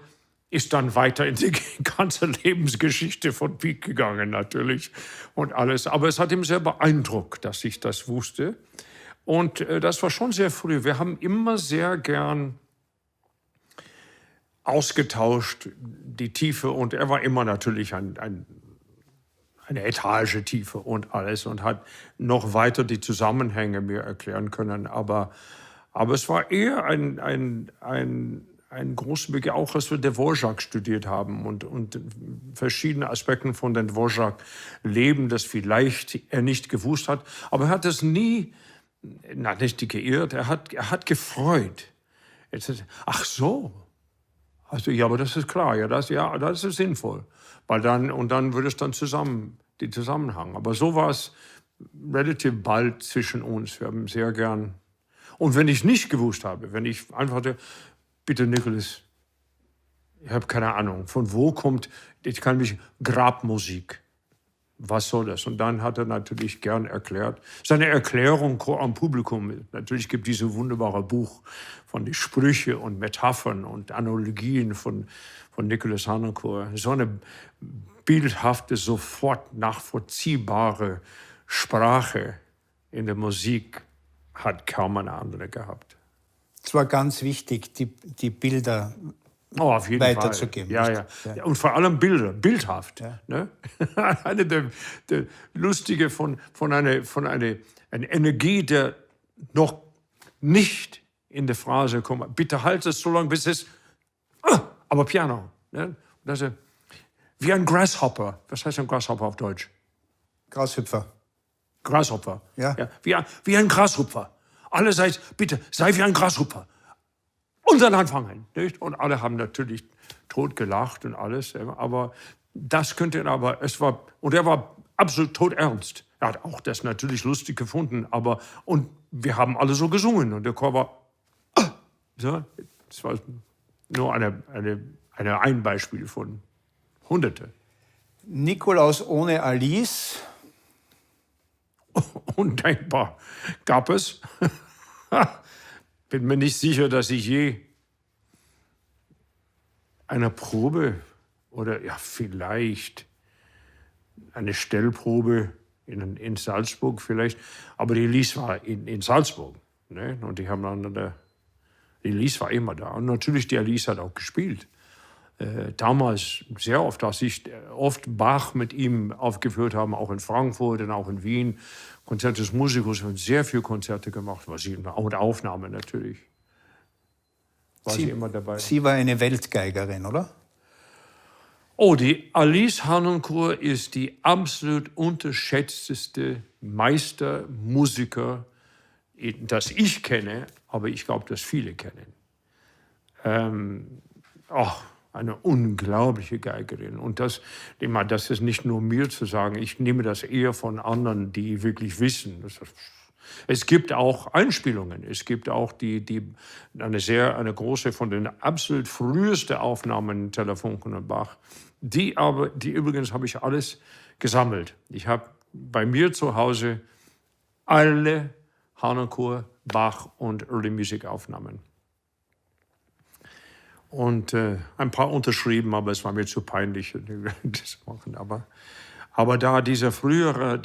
ist dann weiter in die ganze Lebensgeschichte von Pic gegangen natürlich und alles. Aber es hat ihm sehr beeindruckt, dass ich das wusste. Und das war schon sehr früh. Wir haben immer sehr gern ausgetauscht, die Tiefe. Und er war immer natürlich eine Etage tiefer und alles und hat noch weiter die Zusammenhänge mir erklären können. Aber es war eher ein großer Begriff, auch als wir Dvorak studiert haben und verschiedene Aspekte von den Dvorak leben, das vielleicht er nicht gewusst hat. Aber er hat es nie, nicht geirrt, er hat gefreut. Ach so. Also, ja, aber das ist klar, das ist sinnvoll. Weil dann würde es dann die Zusammenhang. Aber so war es relativ bald zwischen uns. Wir haben sehr gern. Und wenn ich es nicht gewusst habe, wenn ich antworte, bitte Nicholas, ich habe keine Ahnung, von wo kommt, ich kann mich Grabmusik. Was soll das? Und dann hat er natürlich gern erklärt. Seine Erklärung am Publikum, natürlich gibt es dieses wunderbare Buch von den Sprüche und Metaphern und Analogien von Nicholas Harnoncourt. So eine bildhafte, sofort nachvollziehbare Sprache in der Musik hat kaum eine andere gehabt. Es war ganz wichtig, die Bilder auf jeden weiterzugeben. Fall. Ja. Und vor allem bildhaft. Ja. Ne? Eine der lustige von einer Energie, der noch nicht in der Phrase kommt. Bitte halt es so lange, bis es aber Piano. Ne? Das ist wie ein Grasshopper. Was heißt ein Grasshopper auf Deutsch? Grashüpfer. Grashopper. Ja. Wie ein Grashupfer. Alle bitte, sei wie ein Grashupfer. Und dann anfangen. Nicht? Und alle haben natürlich tot gelacht und alles. Aber das könnte er er war absolut todernst. Er hat auch das natürlich lustig gefunden. Und wir haben alle so gesungen. Und der Chor war, so. Das war nur ein Beispiel von Hunderte. Nikolaus ohne Alice. Undenkbar. Gab es? Bin mir nicht sicher, dass ich je eine Probe oder ja vielleicht eine Stellprobe in Salzburg vielleicht, aber die Alice war in Salzburg. Ne? Und die haben dann, die Alice war immer da. Und natürlich, die Alice hat auch gespielt. Damals sehr oft, dass ich oft Bach mit ihm aufgeführt habe, auch in Frankfurt und auch in Wien. Concertus Musicus, haben sehr viele Konzerte gemacht, und Aufnahmen natürlich. War sie immer dabei. Sie war eine Weltgeigerin, oder? Oh, die Alice Harnoncourt ist die absolut unterschätzteste Meistermusiker, das ich kenne, aber ich glaube, dass viele kennen. Eine unglaubliche Geigerin. Und das ist nicht nur mir zu sagen, ich nehme das eher von anderen, die wirklich wissen. Es gibt auch Einspielungen. Es gibt auch eine große von den absolut frühesten Aufnahmen Telefunken und Bach. Die übrigens habe ich alles gesammelt. Ich habe bei mir zu Hause alle Harnoncourt, Bach und Early Music Aufnahmen. Und ein paar unterschrieben, aber es war mir zu peinlich, das zu machen. Aber da diese frühere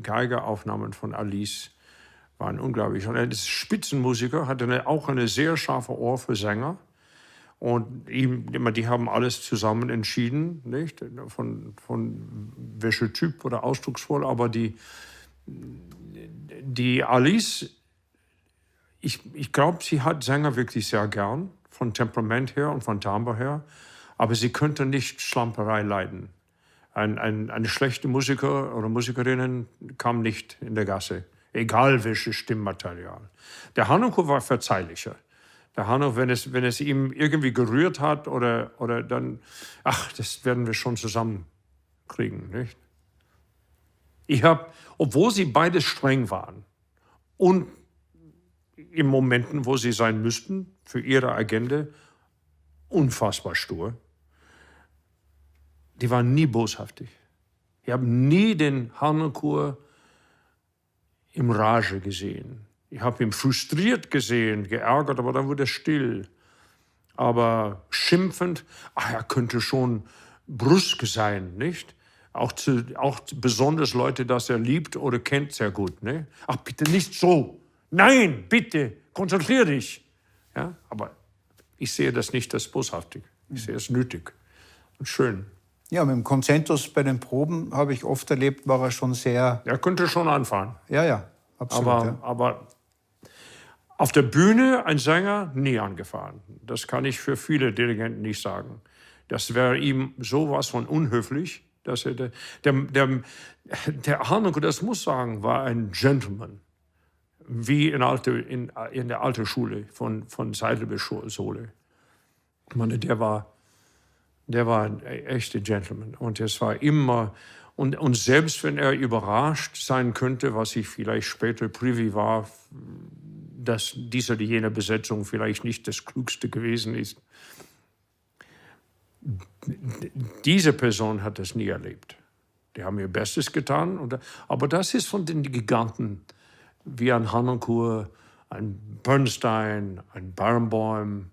Geigeraufnahmen von Alice waren unglaublich. Und er ist Spitzenmusiker, hatte auch eine sehr scharfe Ohr für Sänger. Und die haben alles zusammen entschieden, nicht? Von welcher Typ oder ausdrucksvoll. Aber die Alice, ich glaube, sie hat Sänger wirklich sehr gern, von Temperament her und von Timbre her. Aber sie könnte nicht Schlamperei leiden. Eine schlechte Musiker oder Musikerinnen kam nicht in der Gasse, egal welches Stimmmaterial. Der Harnoncourt war verzeihlicher. Der Hanno, wenn es ihm irgendwie gerührt hat oder dann, das werden wir schon zusammenkriegen, nicht? Obwohl sie beide streng waren und in Momenten, wo sie sein müssten, für ihre Agenda, unfassbar stur, die waren nie boshaftig. Ich habe nie den Harnoncourt im Rage gesehen. Ich habe ihn frustriert gesehen, geärgert, aber dann wurde er still. Aber schimpfend, er könnte schon brüsk sein, nicht? Auch besonders Leute, das er liebt oder kennt, sehr gut. Ne? Ach, bitte nicht so. Nein, bitte, konzentrier dich. Ja? Aber ich sehe das nicht als boshaftig. Ich sehe es nötig und schön. Ja, mit dem Concentus bei den Proben habe ich oft erlebt, war er schon sehr... Er könnte schon anfahren. Ja, absolut. Aber auf der Bühne ein Sänger nie angefahren. Das kann ich für viele Dirigenten nicht sagen. Das wäre ihm sowas von unhöflich, dass er der Harnoncourt, das muss sagen, war ein Gentleman, wie in der alten Schule von Seidelbeer-Sohle. Ich meine, der war ein echter Gentleman und es war immer und selbst wenn er überrascht sein könnte, was ich vielleicht später privy war, dass diese oder jene Besetzung vielleicht nicht das Klügste gewesen ist. Diese Person hat das nie erlebt. Die haben ihr Bestes getan. Aber das ist von den Giganten, wie ein Harnoncourt, ein Bernstein, ein Barenboim,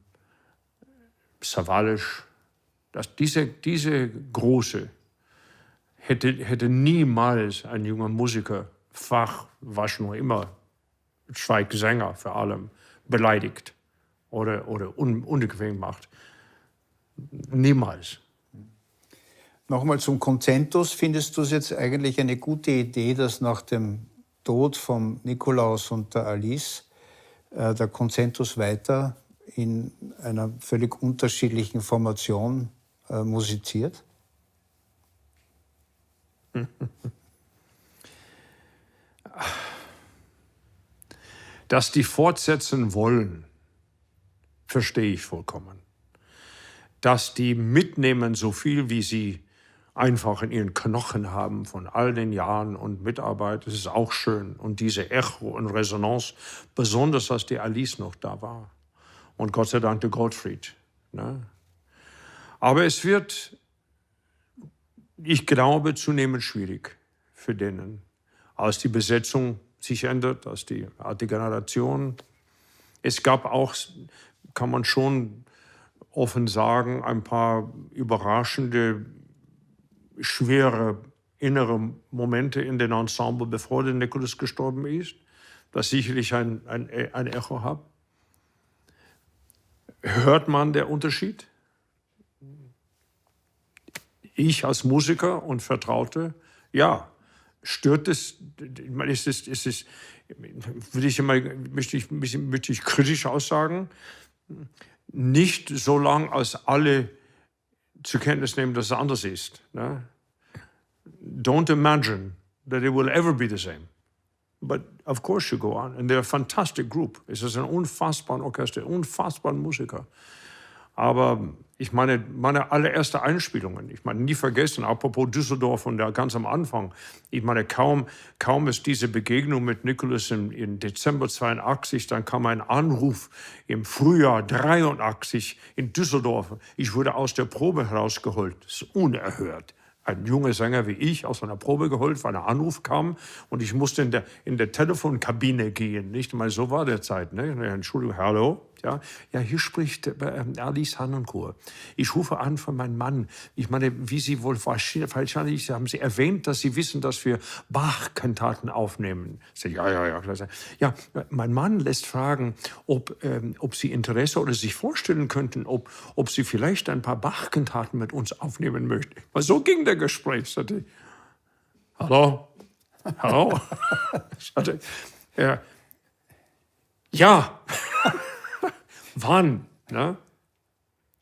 Sawallisch. Diese Große hätte niemals ein junger Musiker, was noch immer, Sänger vor allem, beleidigt oder unbequem macht. Niemals. Nochmal zum Concentus. Findest du es jetzt eigentlich eine gute Idee, dass nach dem Tod von Nikolaus und der Alice der Concentus weiter in einer völlig unterschiedlichen Formation musiziert? Dass die fortsetzen wollen, verstehe ich vollkommen. Dass die mitnehmen, so viel wie sie einfach in ihren Knochen haben von all den Jahren und Mitarbeit, das ist auch schön. Und diese Echo und Resonanz, besonders als die Alice noch da war. Und Gott sei Dank der Gottfried. Ne? Aber es wird, ich glaube, zunehmend schwierig für denen, als die Besetzung sich ändert, als die alte Generation. Es gab auch, kann man schon offen sagen, ein paar überraschende, schwere innere Momente in den Ensemble, bevor der Nikolaus gestorben ist, das sicherlich ein Echo hat. Hört man den Unterschied? Ich als Musiker und Vertraute, ja. Stört es, möchte ich kritisch aussagen, nicht so lange, als alle zur Kenntnis nehmen, dass es anders ist. Ne? Don't imagine that it will ever be the same. But of course you go on. And they're a fantastic group. Es ist ein unfassbares Orchester, unfassbare Musiker. Aber ich meine allererste Einspielungen, ich meine, nie vergessen, apropos Düsseldorf und ganz am Anfang, ich meine, kaum ist diese Begegnung mit Nikolaus im Dezember 82, dann kam ein Anruf im Frühjahr 83 in Düsseldorf. Ich wurde aus der Probe herausgeholt. Das ist unerhört. ein junger Sänger wie ich aus einer Probe geholt, weil ein Anruf kam und ich musste in der Telefonkabine gehen. Nicht mal so war der Zeit. Ne? Entschuldigung, hallo? Ja, hier spricht Alice Harnoncourt. Ich rufe an von meinem Mann. Ich meine, wie Sie wohl wahrscheinlich haben Sie erwähnt, dass Sie wissen, dass wir Bach-Kantaten aufnehmen. Ich sage, ja, klar. Ja, mein Mann lässt fragen, ob Sie Interesse oder sich vorstellen könnten, ob Sie vielleicht ein paar Bach-Kantaten mit uns aufnehmen möchten. Weil so ging der Gespräch. Sagte ich, hallo? Sagte, ja. Wann? Ne?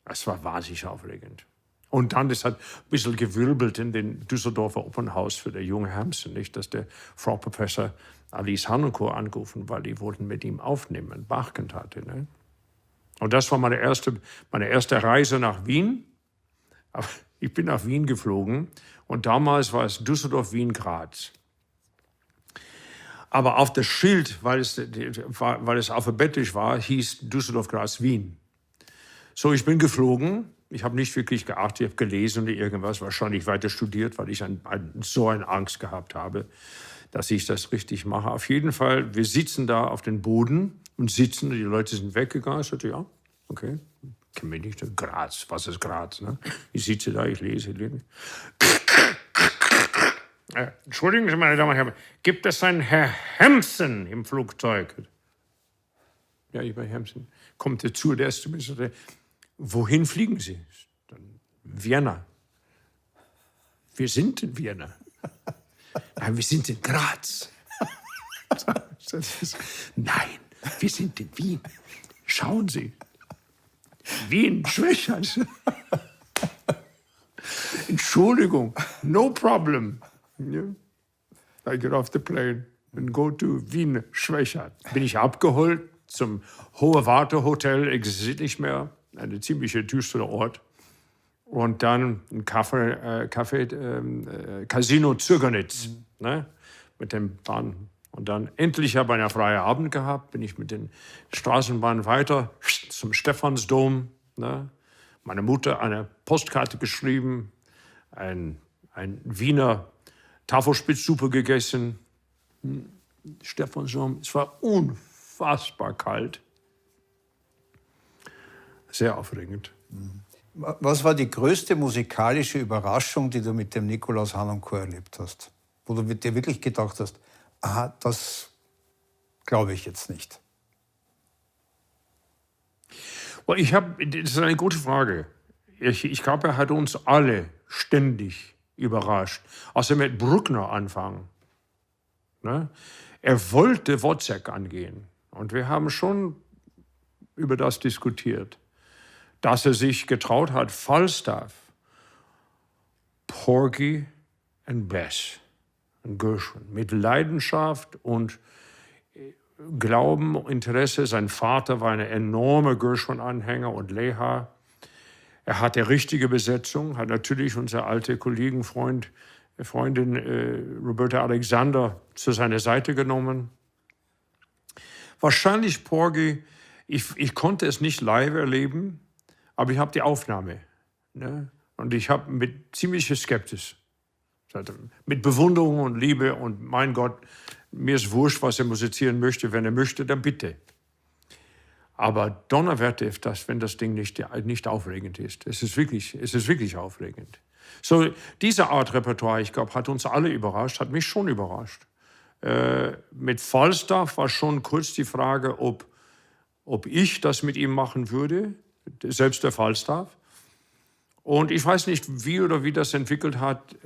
Es war wahnsinnig aufregend. Und dann, das hat ein bisschen gewirbelt in den Düsseldorfer Opernhaus für der junge Hampson, nicht, dass der Frau Professor Alice Harnoncourt angerufen, weil die wollten mit ihm aufnehmen, Bach-Kantate. Ne? Und das war meine erste Reise nach Wien. Aber ich bin nach Wien geflogen und damals war es Düsseldorf, Wien, Graz. Aber auf das Schild, weil es alphabetisch war, hieß Düsseldorf, Graz, Wien. So, ich bin geflogen. Ich habe nicht wirklich geachtet, ich habe gelesen oder irgendwas, wahrscheinlich weiter studiert, weil ich so eine Angst gehabt habe, dass ich das richtig mache. Auf jeden Fall, wir sitzen da auf dem Boden und sitzen, die Leute sind weggegangen. Ich sagte, ja, okay, kenne mich nicht. Graz, was ist Graz? Ne? Ich sitze da, ich lese. Entschuldigen Sie, meine Damen und Herren, gibt es einen Herr Hampson im Flugzeug? Ja, ich bin Hampson. Kommt dazu, der erste Minister, wohin fliegen Sie? Dann Vienna. Wir sind in Vienna. Nein, wir sind in Graz. Nein, wir sind in Wien. Schauen Sie. Wien, Schwächert. Entschuldigung, no problem. Yeah. I get off the plane and go to Wien, Schwächert. Bin ich abgeholt zum Hohe Warte Hotel, existiert nicht mehr, ein ziemlich düsterer Ort. Und dann ein Casino Zürgernitz, ne, mit dem Bahn. Und dann endlich habe ich einen freien Abend gehabt, bin ich mit den Straßenbahnen weiter zum Stephansdom. Ne. Meine Mutter eine Postkarte geschrieben, ein Wiener Tafelspitzsuppe gegessen. Stephansdom, es war unfassbar kalt. Sehr aufregend. Was war die größte musikalische Überraschung, die du mit dem Nikolaus Harnoncourt erlebt hast? Wo du dir wirklich gedacht hast, aha, das glaube ich jetzt nicht. Das ist eine gute Frage. Ich glaube, er hat uns alle ständig überrascht. Also mit Bruckner anfangen. Ne? Er wollte Wozzeck angehen. Und wir haben schon über das diskutiert. Dass er sich getraut hat, Falstaff, Porgy und Bess und Gershwin mit Leidenschaft und Glauben, Interesse. Sein Vater war ein enormer Gershwin-Anhänger und Lehrer. Er hat die richtige Besetzung, hat natürlich unsere alte Freundin Roberta Alexander zu seiner Seite genommen. Wahrscheinlich Porgy, ich konnte es nicht live erleben, aber ich habe die Aufnahme. Ne? Und ich habe mit ziemlicher Skepsis, mit Bewunderung und Liebe und mein Gott, mir ist wurscht, was er musizieren möchte. Wenn er möchte, dann bitte. Aber Donnerwetter, wenn das Ding nicht aufregend ist. Es ist wirklich aufregend. So, diese Art Repertoire, ich glaube, hat uns alle überrascht, hat mich schon überrascht. Mit Falstaff war schon kurz die Frage, ob ich das mit ihm machen würde, selbst der Falstaff. Und ich weiß nicht, wie das entwickelt hat,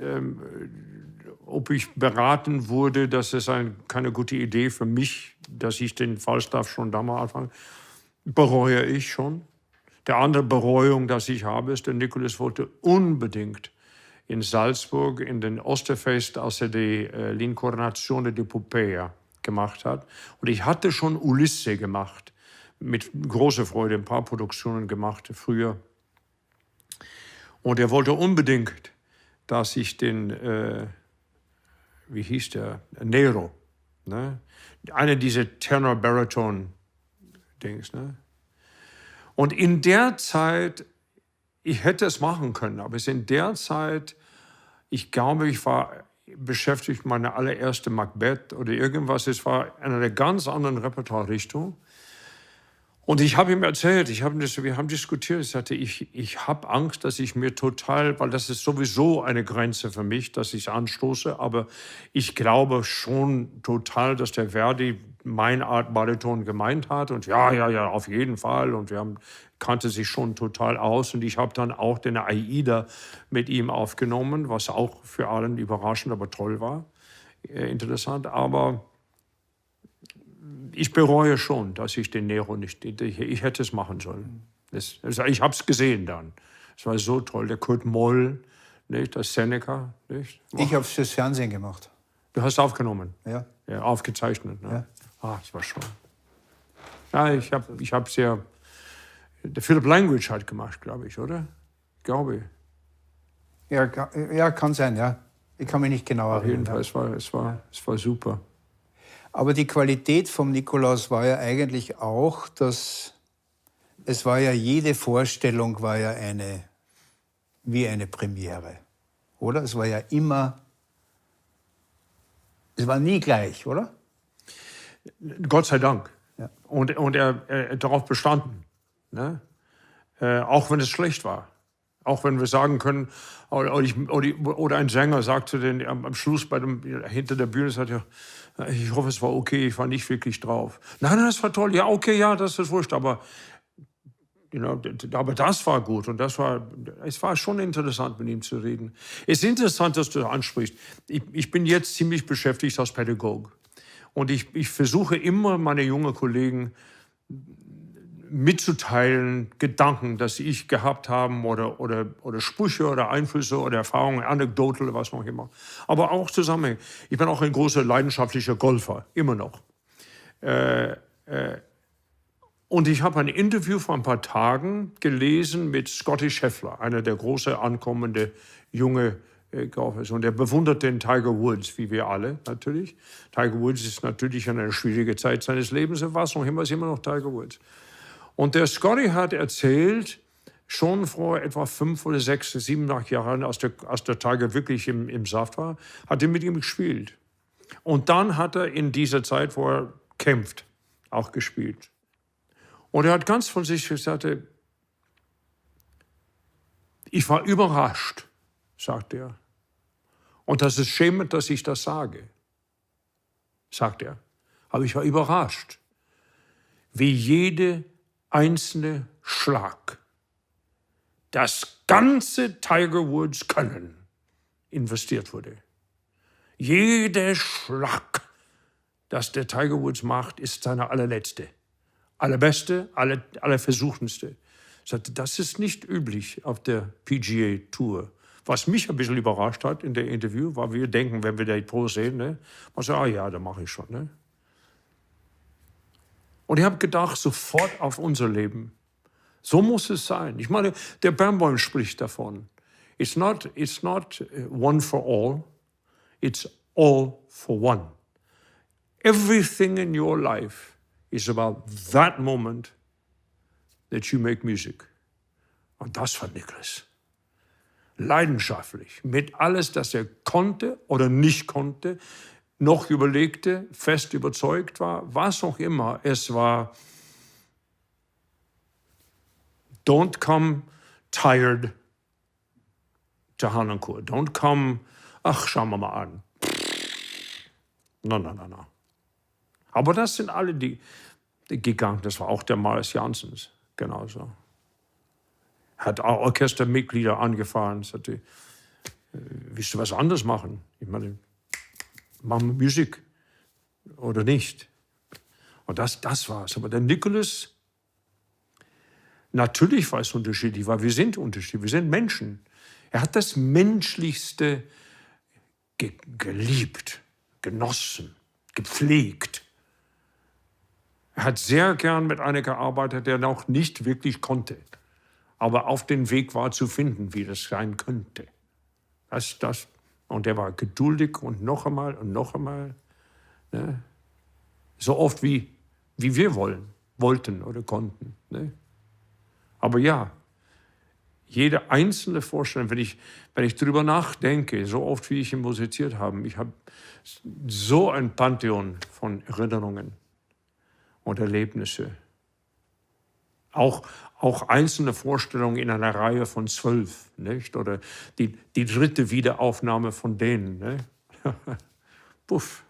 ob ich beraten wurde, dass es keine gute Idee für mich, dass ich den Falstaff schon damals anfange. Bereue ich schon. Der andere Bereuung, das ich habe, ist, der Nikolaus wollte unbedingt in Salzburg in den Osterfest, als er die L'Incarnazione di Popea gemacht hat. Und ich hatte schon Ulisse gemacht, mit großer Freude, ein paar Produktionen gemacht früher. Und er wollte unbedingt, dass ich den, wie hieß der, Nero, ne? Einer dieser Tenor-Bariton-Dings. Ne? Und in der Zeit, ich hätte es machen können, aber in der Zeit Ich glaube, ich war beschäftigt mit meiner allererste Macbeth oder irgendwas. Es war in einer ganz anderen Repertoire-Richtung. Und ich habe ihm erzählt, wir haben diskutiert, ich sagte, ich habe Angst, dass ich mir total, weil das ist sowieso eine Grenze für mich, dass ich es anstoße, aber ich glaube schon total, dass der Verdi meine Art Bariton gemeint hat und ja, auf jeden Fall und kannte sich schon total aus und ich habe dann auch den Aida mit ihm aufgenommen, was auch für allen überraschend, aber toll war, interessant, aber ich bereue schon, dass ich den Nero nicht, ich hätte es machen sollen. Ich habe es gesehen dann. Es war so toll. Der Kurt Moll, nicht? Das Seneca. Nicht? Ich habe es fürs Fernsehen gemacht. Du hast aufgenommen? Ja. Ja, aufgezeichnet. Ne? Ja. Das war schon. Ja, ich habe sehr. Der Philip Language hat gemacht, glaube ich, oder? Glaube ich. Ja, kann sein, ja. Ich kann mich nicht genau Auf jeden erinnern. Fall, es war super. Aber die Qualität vom Nikolaus war ja eigentlich auch, dass es war ja jede Vorstellung war ja wie eine Premiere, oder? Es war ja immer, es war nie gleich, oder? Gott sei Dank. Ja. Und er darauf bestanden. Ne? Auch wenn es schlecht war. Auch wenn wir sagen können, oder ein Sänger sagte den am Schluss hinter der Bühne, sagt ja, ich hoffe, es war okay, ich war nicht wirklich drauf. Nein, das war toll, ja, okay, ja, das ist wurscht, aber, aber das war gut und es war schon interessant, mit ihm zu reden. Es ist interessant, dass du ansprichst. Ich bin jetzt ziemlich beschäftigt als Pädagoge und ich versuche immer, meine jungen Kollegen mitzuteilen, Gedanken, dass ich gehabt habe oder Sprüche oder Einflüsse oder Erfahrungen, Anekdoten oder was noch immer. Aber auch zusammen. Ich bin auch ein großer leidenschaftlicher Golfer, immer noch. Und ich habe ein Interview vor ein paar Tagen gelesen mit Scotty Scheffler, einer der großen ankommende junge Golfers. Und er bewundert den Tiger Woods, wie wir alle natürlich. Tiger Woods ist natürlich in einer schwierigen Zeit seines Lebens, er war es noch immer, ist immer noch Tiger Woods. Und der Scotty hat erzählt, schon vor etwa 5 oder 6, 7, 8 Jahren, als der Tiger wirklich im Saft war, hat er mit ihm gespielt. Und dann hat er in dieser Zeit, wo er kämpft, auch gespielt. Und er hat ganz von sich gesagt, ich war überrascht, sagt er. Und das ist schämend, dass ich das sage, sagt er. Aber ich war überrascht, wie jede einzelne Schlag, das ganze Tiger Woods Können investiert wurde. Jeder Schlag, das der Tiger Woods macht, ist seine allerletzte, allerbeste, allerversuchendste. Das ist nicht üblich auf der PGA Tour. Was mich ein bisschen überrascht hat in der Interview, weil wir denken, wenn wir die Pros sehen, ne, man sagt, ja, da mache ich schon. Ne? Und ich habe gedacht, sofort auf unser Leben. So muss es sein. Ich meine, der Barenboim spricht davon. It's not one for all, it's all for one. Everything in your life is about that moment that you make music. Und das war Nicholas. Leidenschaftlich, mit alles, das er konnte oder nicht konnte, noch überlegte, fest überzeugt war, was auch immer es war. Don't come tired to Harnoncourt. Don't come, ach, schauen wir mal an. No. Aber das sind alle die gegangen. Das war auch der Marius Janssens, genauso. Hat auch Orchestermitglieder angefahren, sagte, willst du was anderes machen? Ich meine, machen wir Musik oder nicht? Und das war's. Aber der Nicholas, natürlich war es unterschiedlich, weil wir sind unterschiedlich, wir sind Menschen. Er hat das Menschlichste geliebt, genossen, gepflegt. Er hat sehr gern mit einer gearbeitet, der noch nicht wirklich konnte, aber auf den Weg war zu finden, wie das sein könnte. Und er war geduldig und noch einmal und noch einmal. Ne? So oft wie wir wollten oder konnten. Ne? Aber ja, jede einzelne Vorstellung, wenn ich darüber nachdenke, so oft wie ich ihn musiziert habe, ich habe so ein Pantheon von Erinnerungen und Erlebnisse. Auch einzelne Vorstellungen in einer Reihe von 12, nicht? Oder die dritte Wiederaufnahme von denen. Ne? Puff.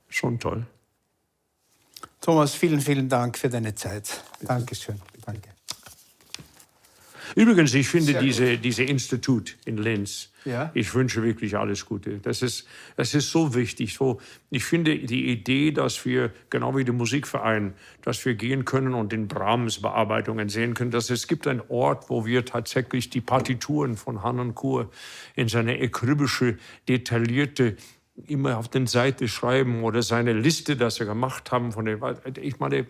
Schon toll. Thomas, vielen, vielen Dank für deine Zeit. Dankeschön. Danke. Übrigens, ich finde diese Institut in Linz, Ja. ich wünsche wirklich alles Gute. Das ist so wichtig. Ich finde die Idee, dass wir, genau wie der Musikverein, dass wir gehen können und den Brahms-Bearbeitungen sehen können, dass es gibt einen Ort, wo wir tatsächlich die Partituren von Harnoncourt in seine akribische, detaillierte, immer auf den Seiten schreiben oder seine Liste, das er gemacht haben. Ich meine,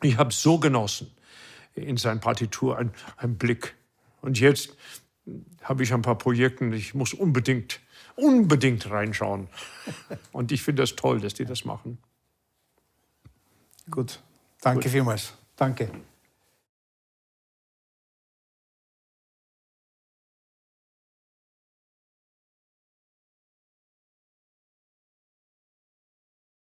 ich habe so genossen in seine Partitur, ein Blick. Und jetzt habe ich ein paar Projekte, ich muss unbedingt reinschauen. Und ich finde das toll, dass die das machen. Gut. Danke vielmals. Danke.